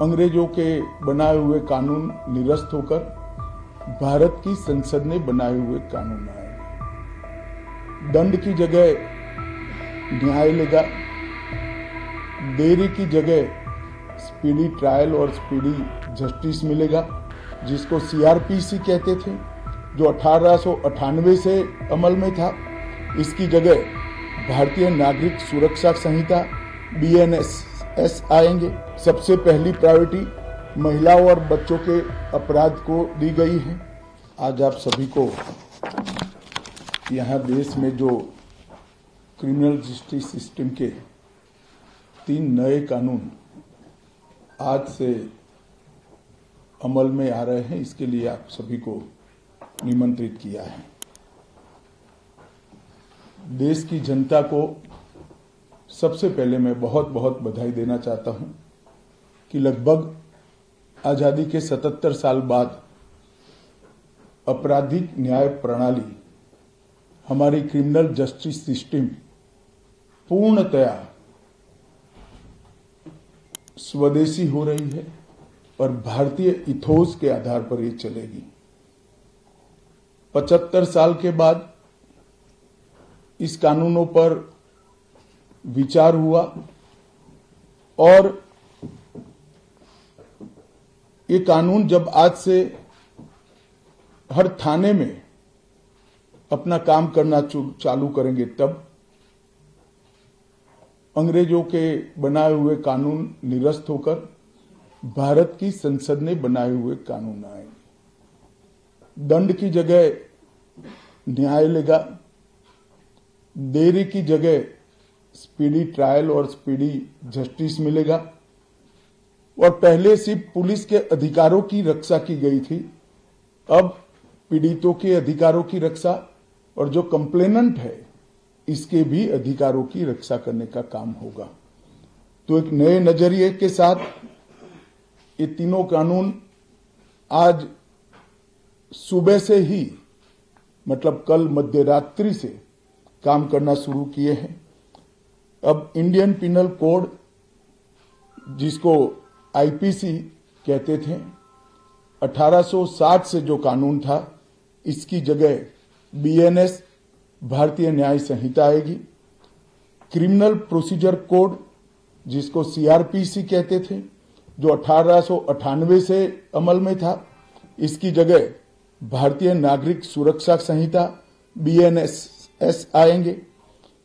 अंग्रेजों के बनाए हुए कानून निरस्त होकर भारत की संसद ने बनाए हुए कानून आए। दंड की जगह न्याय लेगा, देरी की जगह स्पीडी ट्रायल और स्पीडी जस्टिस मिलेगा, जिसको सीआरपीसी कहते थे, जो 1898 से अमल में था। इसकी जगह भारतीय नागरिक सुरक्षा संहिता BNSS आएंगे। सबसे पहली प्रायोरिटी महिलाओं और बच्चों के अपराध को दी गई है। आज आप सभी को यहाँ देश में जो क्रिमिनल जस्टिस सिस्टम के 3 नए कानून आज से अमल में आ रहे हैं, इसके लिए आप सभी को निमंत्रित किया है। देश की जनता को सबसे पहले मैं बहुत बहुत बधाई देना चाहता हूं कि लगभग आजादी के 77 साल बाद आपराधिक न्याय प्रणाली, हमारी क्रिमिनल जस्टिस सिस्टम पूर्णतया स्वदेशी हो रही है और भारतीय इथोस के आधार पर ये चलेगी। 75 साल के बाद इस कानूनों पर विचार हुआ और ये कानून जब आज से हर थाने में अपना काम करना चालू करेंगे, तब अंग्रेजों के बनाए हुए कानून निरस्त होकर भारत की संसद ने बनाए हुए कानून आएंगे। दंड की जगह न्याय लेगा, देरी की जगह स्पीडी ट्रायल और स्पीडी जस्टिस मिलेगा। और पहले सिर्फ पुलिस के अधिकारों की रक्षा की गई थी, अब पीड़ितों के अधिकारों की रक्षा और जो कंप्लेनेंट है इसके भी अधिकारों की रक्षा करने का काम होगा। तो एक नए नजरिए के साथ ये तीनों कानून आज सुबह से ही, मतलब कल मध्यरात्रि से काम करना शुरू किए हैं। अब इंडियन पिनल कोड, जिसको IPC कहते थे, 1860 से जो कानून था, इसकी जगह BNS भारतीय न्याय संहिता आएगी। क्रिमिनल प्रोसीजर कोड, जिसको CRPC कहते थे, जो 1898 से अमल में था, इसकी जगह भारतीय नागरिक सुरक्षा संहिता BNSS आएंगे।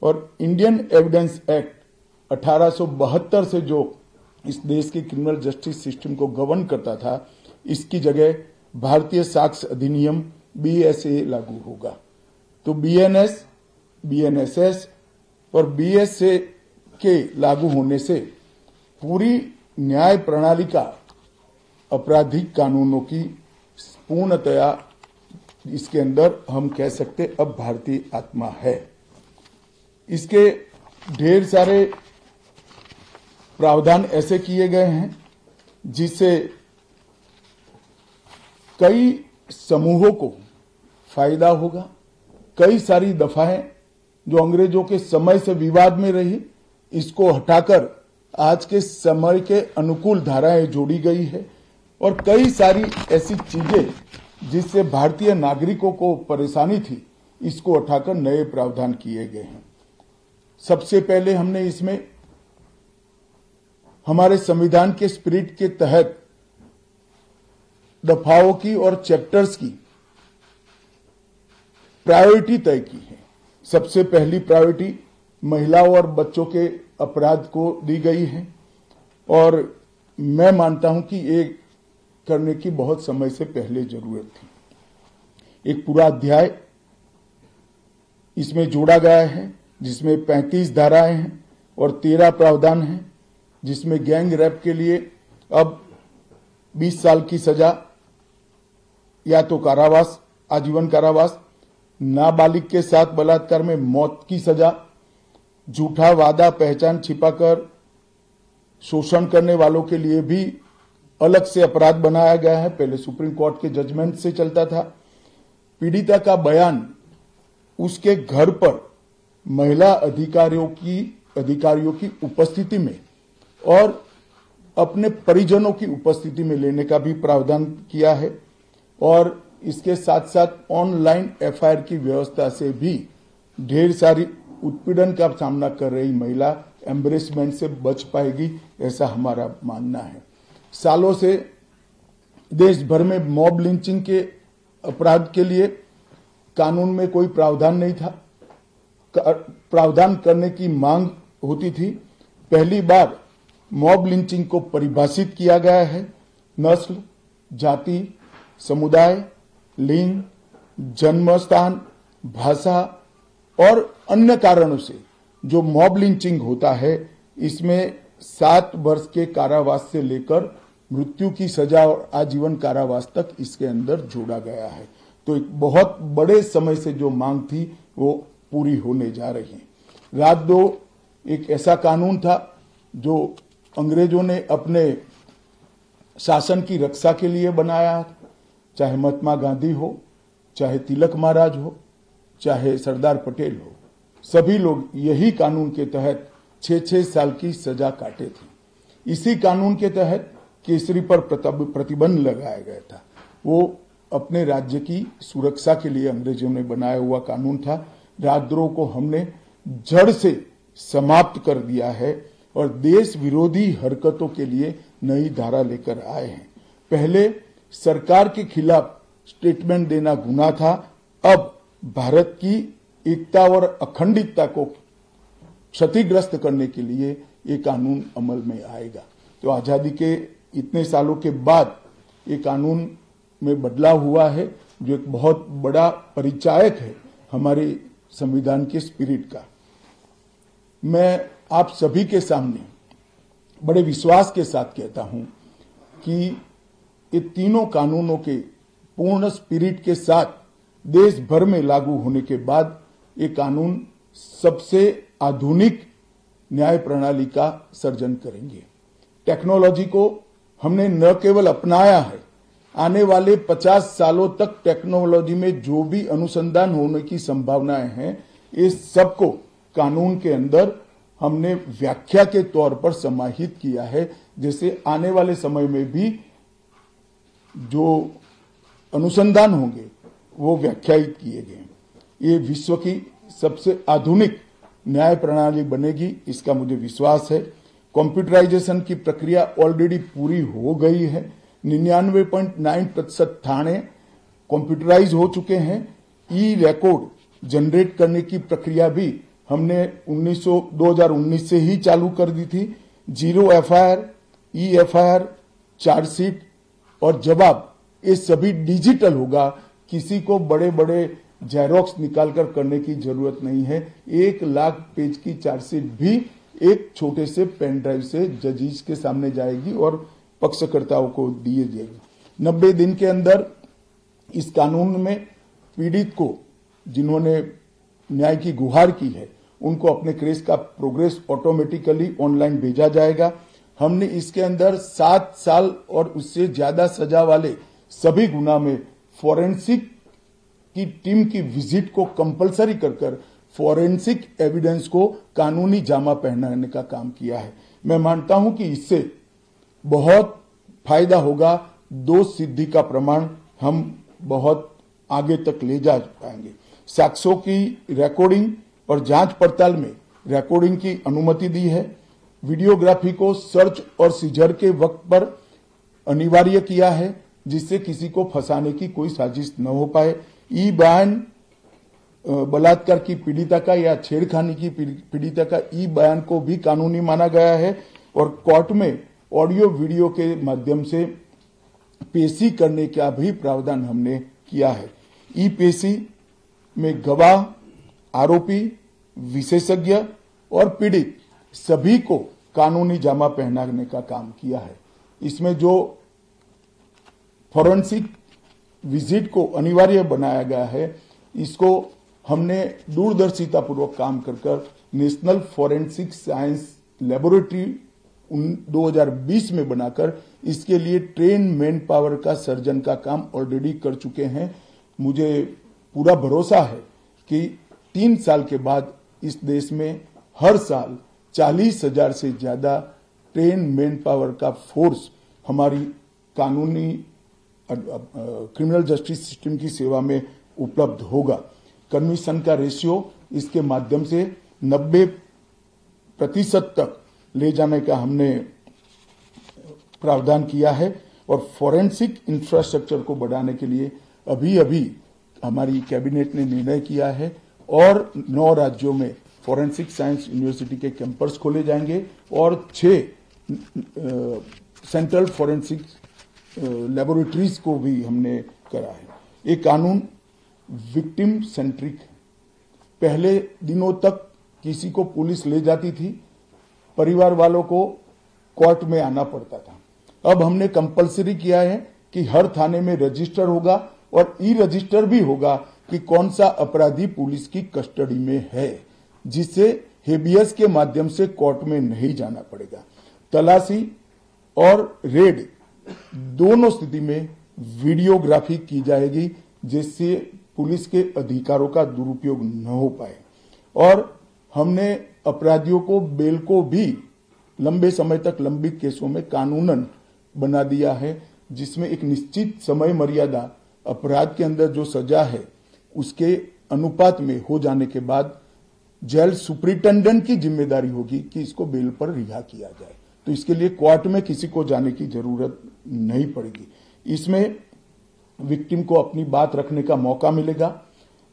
और इंडियन एविडेंस एक्ट 1872 से जो इस देश की क्रिमिनल जस्टिस सिस्टम को गवर्न करता था, इसकी जगह भारतीय साक्ष्य अधिनियम BSA लागू होगा। तो BNS, BNSS और BSA के लागू होने से पूरी न्याय प्रणाली का आपराधिक कानूनों की पूर्णतया इसके अंदर हम कह सकते अब भारतीय आत्मा है। इसके ढेर सारे प्रावधान ऐसे किए गए हैं जिससे कई समूहों को फायदा होगा। कई सारी दफाएं जो अंग्रेजों के समय से विवाद में रही, इसको हटाकर आज के समय के अनुकूल धाराएं जोड़ी गई है। और कई सारी ऐसी चीजें जिससे भारतीय नागरिकों को परेशानी थी, इसको हटाकर नए प्रावधान किए गए हैं। सबसे पहले हमने इसमें हमारे संविधान के स्पिरिट के तहत दफाओं की और चैप्टर्स की प्रायोरिटी तय की है। सबसे पहली प्रायोरिटी महिलाओं और बच्चों के अपराध को दी गई है और मैं मानता हूं कि ये करने की बहुत समय से पहले जरूरत थी। एक पूरा अध्याय इसमें जोड़ा गया है जिसमें 35 धाराएं हैं और 13 प्रावधान हैं, जिसमें गैंग रेप के लिए अब 20 साल की सजा या तो कारावास, आजीवन कारावास, नाबालिग के साथ बलात्कार में मौत की सजा, झूठा वादा पहचान छिपाकर शोषण करने वालों के लिए भी अलग से अपराध बनाया गया है। पहले सुप्रीम कोर्ट के जजमेंट से चलता था। पीड़िता का बयान उसके घर पर महिला अधिकारियों की उपस्थिति में और अपने परिजनों की उपस्थिति में लेने का भी प्रावधान किया है और इसके साथ साथ ऑनलाइन एफआईआर की व्यवस्था से भी ढेर सारी उत्पीड़न का सामना कर रही महिला एम्बरेसमेंट से बच पाएगी, ऐसा हमारा मानना है। सालों से देश भर में मॉब लिंचिंग के अपराध के लिए कानून में कोई प्रावधान नहीं था, प्रावधान करने की मांग होती थी। पहली बार मॉब लिंचिंग को परिभाषित किया गया है। नस्ल, जाति, समुदाय, लिंग, जन्म स्थान, भाषा और अन्य कारणों से जो मॉब लिंचिंग होता है, इसमें 7 वर्ष के कारावास से लेकर मृत्यु की सजा और आजीवन कारावास तक इसके अंदर जोड़ा गया है। तो एक बहुत बड़े समय से जो मांग थी वो पूरी होने जा रही है। रात 2 एक ऐसा कानून था जो अंग्रेजों ने अपने शासन की रक्षा के लिए बनाया, चाहे महात्मा गांधी हो, चाहे तिलक महाराज हो, चाहे सरदार पटेल हो, सभी लोग यही कानून के तहत 6-6 साल की सजा काटे थे। इसी कानून के तहत केसरी पर प्रतिबंध लगाया गया था। वो अपने राज्य की सुरक्षा के लिए अंग्रेजों ने बनाया हुआ कानून था। राजद्रोह को हमने जड़ से समाप्त कर दिया है और देश विरोधी हरकतों के लिए नई धारा लेकर आए हैं। पहले सरकार के खिलाफ स्टेटमेंट देना गुनाह था, अब भारत की एकता और अखंडितता को क्षतिग्रस्त करने के लिए ये कानून अमल में आएगा। तो आजादी के इतने सालों के बाद ये कानून में बदलाव हुआ है, जो एक बहुत बड़ा परिचायक है हमारे संविधान के स्पिरिट का। मैं आप सभी के सामने बड़े विश्वास के साथ कहता हूं कि ये तीनों कानूनों के पूर्ण स्पिरिट के साथ देश भर में लागू होने के बाद ये कानून सबसे आधुनिक न्याय प्रणाली का सर्जन करेंगे। टेक्नोलॉजी को हमने न केवल अपनाया है, आने वाले 50 सालों तक टेक्नोलॉजी में जो भी अनुसंधान होने की संभावनाएं हैं, इस सबको कानून के अंदर हमने व्याख्या के तौर पर समाहित किया है, जैसे आने वाले समय में भी जो अनुसंधान होंगे वो व्याख्यायित किए गए। ये विश्व की सबसे आधुनिक न्याय प्रणाली बनेगी, इसका मुझे विश्वास है। कंप्यूटराइजेशन की प्रक्रिया ऑलरेडी पूरी हो गई है। 99.9% थाने कंप्यूटराइज हो चुके हैं। ई रिकॉर्ड जनरेट करने की प्रक्रिया भी हमने 2019 से ही चालू कर दी थी। 0 एफआईआर, ई एफआईआर, चार्जशीट और जवाब, ये सभी डिजिटल होगा। किसी को बड़े बड़े जेरोक्स निकालकर करने की जरूरत नहीं है। 1 लाख पेज की चार्जशीट भी एक छोटे से पेन ड्राइव से जजीज के सामने जाएगी और पक्षकर्ताओं को दिए जाएगी। 90 दिन के अंदर इस कानून में पीड़ित को, जिन्होंने न्याय की गुहार की है, उनको अपने केस का प्रोग्रेस ऑटोमेटिकली ऑनलाइन भेजा जाएगा। हमने इसके अंदर 7 साल और उससे ज्यादा सजा वाले सभी गुना में फॉरेंसिक की टीम की विजिट को कंपलसरी कर फॉरेंसिक एविडेंस को कानूनी जामा पहनाने का काम किया है। मैं मानता हूं कि इससे बहुत फायदा होगा। दोष सिद्धि का प्रमाण हम बहुत आगे तक ले जा पाएंगे। साक्ष्यों की रिकॉर्डिंग और जांच पड़ताल में रिकॉर्डिंग की अनुमति दी है। वीडियोग्राफी को सर्च और सीजर के वक्त पर अनिवार्य किया है, जिससे किसी को फंसाने की कोई साजिश न हो पाए। ई बयान बलात्कार की पीड़िता का या छेड़खानी की पीड़िता का ई बयान को भी कानूनी माना गया है और कोर्ट में ऑडियो वीडियो के माध्यम से पेशी करने का भी प्रावधान हमने किया है। ई पेशी में गवाह, आरोपी, विशेषज्ञ और पीड़ित सभी को कानूनी जामा पहनाने का काम किया है। इसमें जो फॉरेंसिक विजिट को अनिवार्य बनाया गया है, इसको हमने दूरदर्शितापूर्वक काम कर नेशनल फॉरेंसिक साइंस लेबोरेटरी 2020 में बनाकर इसके लिए ट्रेन मैन पावर का सर्जन का काम ऑलरेडी कर चुके हैं। मुझे पूरा भरोसा है कि 3 साल के बाद इस देश में हर साल 40,000 से ज्यादा ट्रेन मैन पावर का फोर्स हमारी कानूनी क्रिमिनल जस्टिस सिस्टम की सेवा में उपलब्ध होगा। कमीशन का रेशियो इसके माध्यम से 90% तक ले जाने का हमने प्रावधान किया है और फॉरेंसिक इंफ्रास्ट्रक्चर को बढ़ाने के लिए अभी हमारी कैबिनेट ने निर्णय किया है और 9 राज्यों में फॉरेंसिक साइंस यूनिवर्सिटी के कैंपस खोले जाएंगे और 6 सेंट्रल फॉरेंसिक लेबोरेटरीज को भी हमने करा है। ये कानून विक्टिम सेंट्रिक है। पहले दिनों तक किसी को पुलिस ले जाती थी, परिवार वालों को कोर्ट में आना पड़ता था। अब हमने कंपलसरी किया है कि हर थाने में रजिस्टर होगा और ई रजिस्टर भी होगा कि कौन सा अपराधी पुलिस की कस्टडी में है, जिससे हेबियस के माध्यम से कोर्ट में नहीं जाना पड़ेगा। तलाशी और रेड दोनों स्थिति में वीडियोग्राफी की जाएगी, जिससे पुलिस के अधिकारों का दुरुपयोग न हो पाए। और हमने अपराधियों को बेल को भी लंबे समय तक लंबित केसों में कानूनन बना दिया है, जिसमें एक निश्चित समय मर्यादा अपराध के अंदर जो सजा है उसके अनुपात में हो जाने के बाद जेल सुपरिटेंडेंट की जिम्मेदारी होगी कि इसको बेल पर रिहा किया जाए। तो इसके लिए कोर्ट में किसी को जाने की जरूरत नहीं पड़ेगी। इसमें विक्टिम को अपनी बात रखने का मौका मिलेगा,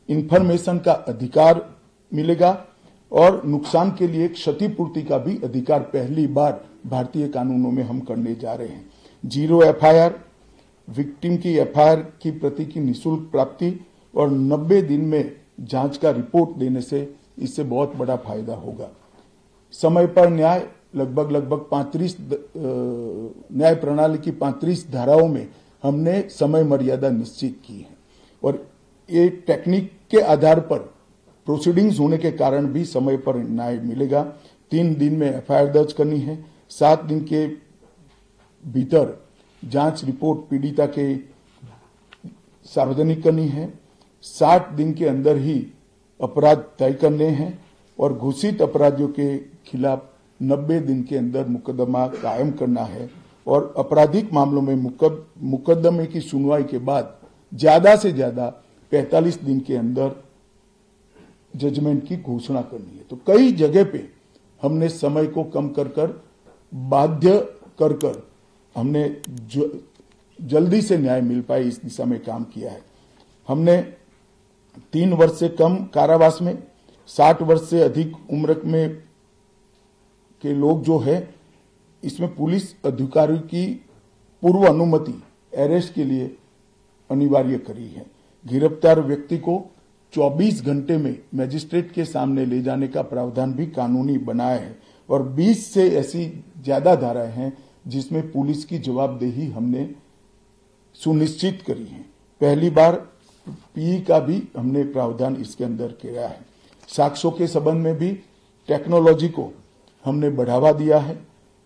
इंफॉर्मेशन का अधिकार मिलेगा और नुकसान के लिए क्षतिपूर्ति का भी अधिकार पहली बार भारतीय कानूनों में हम करने जा रहे हैं। 0 एफआईआर, विक्टिम की एफआईआर की प्रति की निःशुल्क प्राप्ति और 90 दिन में जांच का रिपोर्ट देने से इससे बहुत बड़ा फायदा होगा। समय पर न्याय, लगभग 35 न्याय प्रणाली की 35 धाराओं में हमने समय मर्यादा निश्चित की है और ये टेक्निक के आधार पर प्रोसीडिंग्स होने के कारण भी समय पर न्याय मिलेगा। 3 दिन में एफआईआर दर्ज करनी है, 7 दिन के भीतर जांच रिपोर्ट पीड़िता के सार्वजनिक करनी है, 60 दिन के अंदर ही अपराध तय करने हैं और घोषित अपराधियों के खिलाफ 90 दिन के अंदर मुकदमा कायम करना है और आपराधिक मामलों में मुकदमे की सुनवाई के बाद ज्यादा से ज्यादा 45 दिन के अंदर जजमेंट की घोषणा करनी है। तो कई जगह पे हमने समय को कम कर बाध्य कर हमने जल्दी से न्याय मिल पाए इस दिशा में काम किया है। हमने 3 वर्ष से कम कारावास में 60 वर्ष से अधिक उम्र में के लोग जो है, इसमें पुलिस अधिकारी की पूर्व अनुमति अरेस्ट के लिए अनिवार्य करी है। गिरफ्तार व्यक्ति को 24 घंटे में मजिस्ट्रेट के सामने ले जाने का प्रावधान भी कानूनी बनाया है और 20 से ऐसी ज्यादा धाराएं हैं जिसमें पुलिस की जवाबदेही हमने सुनिश्चित करी है। पहली बार पीई का भी हमने प्रावधान इसके अंदर किया है। साक्ष्यों के संबंध में भी टेक्नोलॉजी को हमने बढ़ावा दिया है।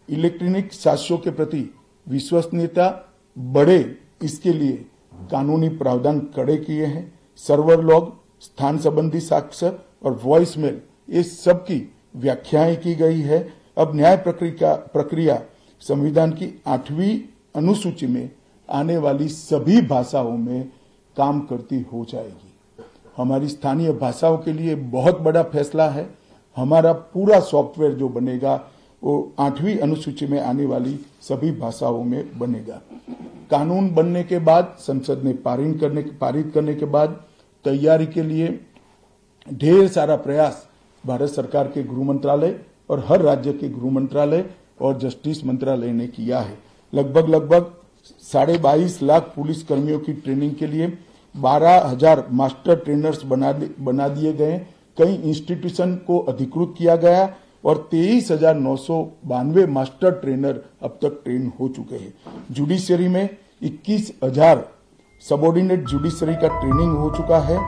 इलेक्ट्रॉनिक साक्ष्यों के प्रति विश्वसनीयता बढ़े, इसके लिए कानूनी प्रावधान कड़े किए हैं। सर्वर लॉग, स्थान संबंधी साक्ष्य और वॉइस मेल, ये सब की व्याख्याएं की गई है। अब न्याय प्रक्रिया संविधान की 8वीं अनुसूची में आने वाली सभी भाषाओं में काम करती हो जाएगी। हमारी स्थानीय भाषाओं के लिए बहुत बड़ा फैसला है। हमारा पूरा सॉफ्टवेयर जो बनेगा वो 8वीं अनुसूची में आने वाली सभी भाषाओं में बनेगा। कानून बनने के बाद, संसद ने पारित करने के बाद तैयारी के लिए ढेर सारा प्रयास भारत सरकार के गृह मंत्रालय और हर राज्य के गृह मंत्रालय और जस्टिस मंत्रालय ने किया है। लगभग 22.5 लाख पुलिस कर्मियों की ट्रेनिंग के लिए 12,000 मास्टर ट्रेनर्स बना दिए गए। कई इंस्टीट्यूशन को अधिकृत किया गया और 23,992 मास्टर ट्रेनर अब तक ट्रेन हो चुके हैं। जुडिशरी में 21,000 सबऑर्डिनेट जुडिशरी का ट्रेनिंग हो चुका है।